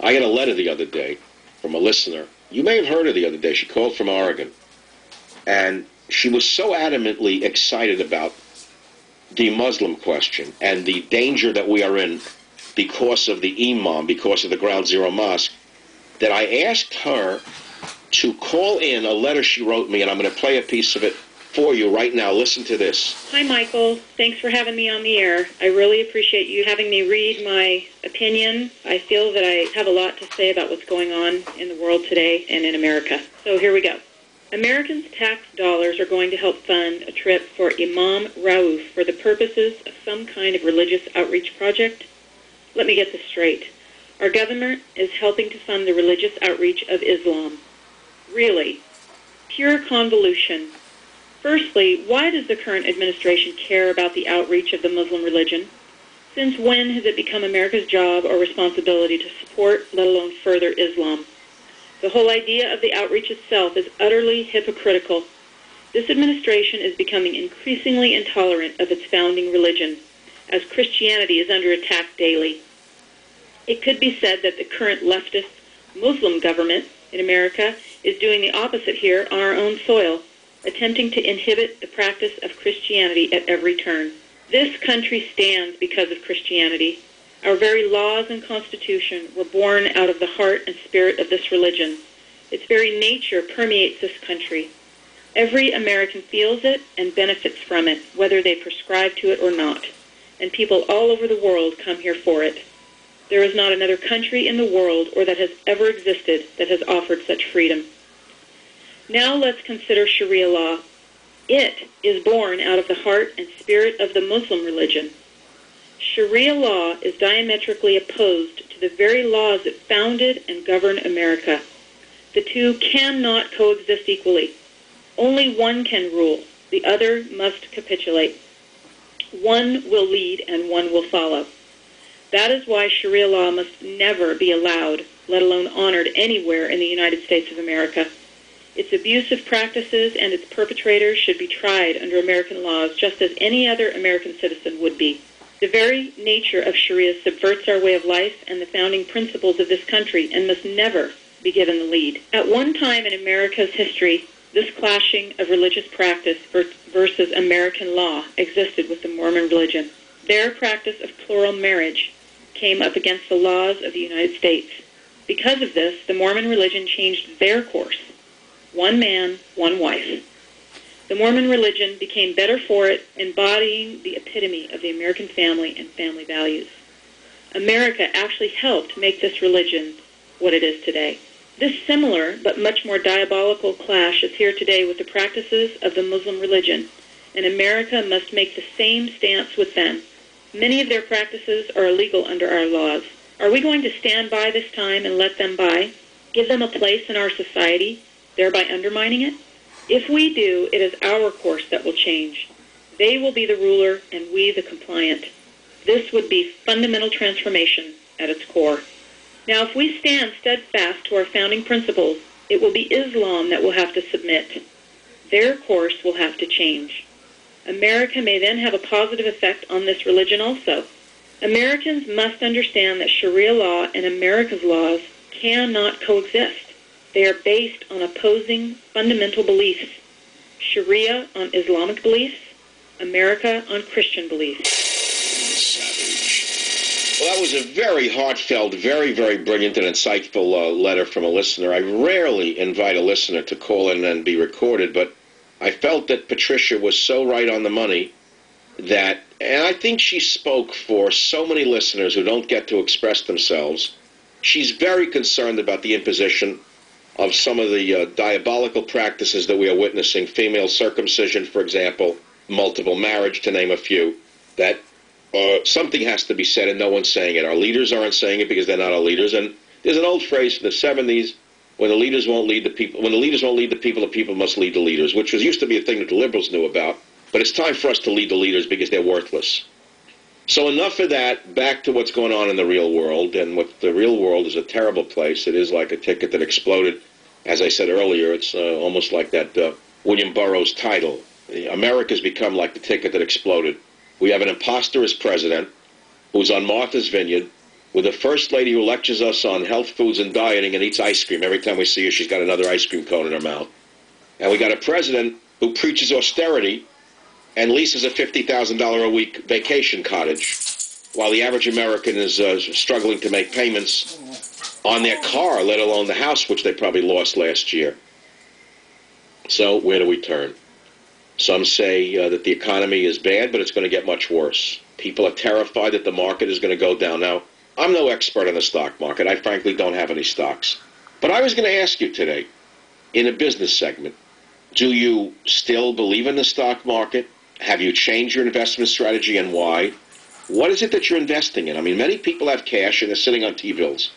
I got a letter the other day from a listener. You may have heard her the other day. She called from Oregon. And she was so adamantly excited about the Muslim question and the danger that we are in because of the Imam, because of the Ground Zero Mosque, that I asked her to call in a letter she wrote me, and I'm going to play a piece of it for you right now. Listen to this. Hi, Michael. Thanks for having me on the air. I really appreciate you having me read my opinion. I feel that I have a lot to say about what's going on in the world today and in America. So here we go. Americans' tax dollars are going to help fund a trip for Imam Rauf for the purposes of some kind of religious outreach project? Let me get this straight. Our government is helping to fund the religious outreach of Islam. Really? Pure convolution. Firstly, why does the current administration care about the outreach of the Muslim religion? Since when has it become America's job or responsibility to support, let alone further, Islam? The whole idea of the outreach itself is utterly hypocritical. This administration is becoming increasingly intolerant of its founding religion, as Christianity is under attack daily. It could be said that the current leftist Muslim government in America is doing the opposite here on our own soil, attempting to inhibit the practice of Christianity at every turn. This country stands because of Christianity. Our very laws and Constitution were born out of the heart and spirit of this religion. Its very nature permeates this country. Every American feels it and benefits from it, whether they prescribe to it or not. And people all over the world come here for it. There is not another country in the world or that has ever existed that has offered such freedom. Now let's consider Sharia law. It is born out of the heart and spirit of the Muslim religion. Sharia law is diametrically opposed to the very laws that founded and govern America. The two cannot coexist equally. Only one can rule. The other must capitulate. One will lead and one will follow. That is why Sharia law must never be allowed, let alone honored anywhere in the United States of America. Its abusive practices and its perpetrators should be tried under American laws just as any other American citizen would be. The very nature of Sharia subverts our way of life and the founding principles of this country and must never be given the lead. At one time in America's history, this clashing of religious practice versus American law existed with the Mormon religion. Their practice of plural marriage came up against the laws of the United States. Because of this, the Mormon religion changed their course. One man, one wife. The Mormon religion became better for it, embodying the epitome of the American family and family values. America actually helped make this religion what it is today. This similar but much more diabolical clash is here today with the practices of the Muslim religion, and America must make the same stance with them. Many of their practices are illegal under our laws. Are we going to stand by this time and let them by, give them a place in our society, thereby undermining it? If we do, it is our course that will change. They will be the ruler and we the compliant. This would be fundamental transformation at its core. Now, if we stand steadfast to our founding principles, it will be Islam that will have to submit. Their course will have to change. America may then have a positive effect on this religion also. Americans must understand that Sharia law and America's laws cannot coexist. They are based on opposing fundamental beliefs. Sharia on Islamic beliefs, America on Christian beliefs. Savage. Well, that was a very heartfelt, very, very brilliant and insightful letter from a listener. I rarely invite a listener to call in and be recorded, but I felt that Patricia was so right on the money that, and I think she spoke for so many listeners who don't get to express themselves. She's very concerned about the imposition of some of the diabolical practices that we are witnessing, female circumcision, for example, multiple marriage, to name a few, that something has to be said and no one's saying it. Our leaders aren't saying it because they're not our leaders. And there's an old phrase from the 70s, when the leaders won't lead the people, the people must lead the leaders, which used to be a thing that the liberals knew about. But it's time for us to lead the leaders because they're worthless. So enough of that. Back to what's going on in the real world. And what the real world is a terrible place. It is like a ticket that exploded. As I said earlier, it's almost like that William Burroughs title. America's become like the ticket that exploded. We have an imposter as president who's on Martha's Vineyard, with a first lady who lectures us on health foods and dieting and eats ice cream. Every time we see her, she's got another ice cream cone in her mouth. And we got a president who preaches austerity and leases a $50,000 a week vacation cottage, while the average American is struggling to make payments on their car, let alone the house, which they probably lost last year. So where do we turn? Some say that the economy is bad, but it's going to get much worse. People are terrified that the market is going to go down. Now, I'm no expert on the stock market. I frankly don't have any stocks. But I was going to ask you today, in a business segment, do you still believe in the stock market? Have you changed your investment strategy and why? What is it that you're investing in? I mean, many people have cash and they're sitting on T-bills.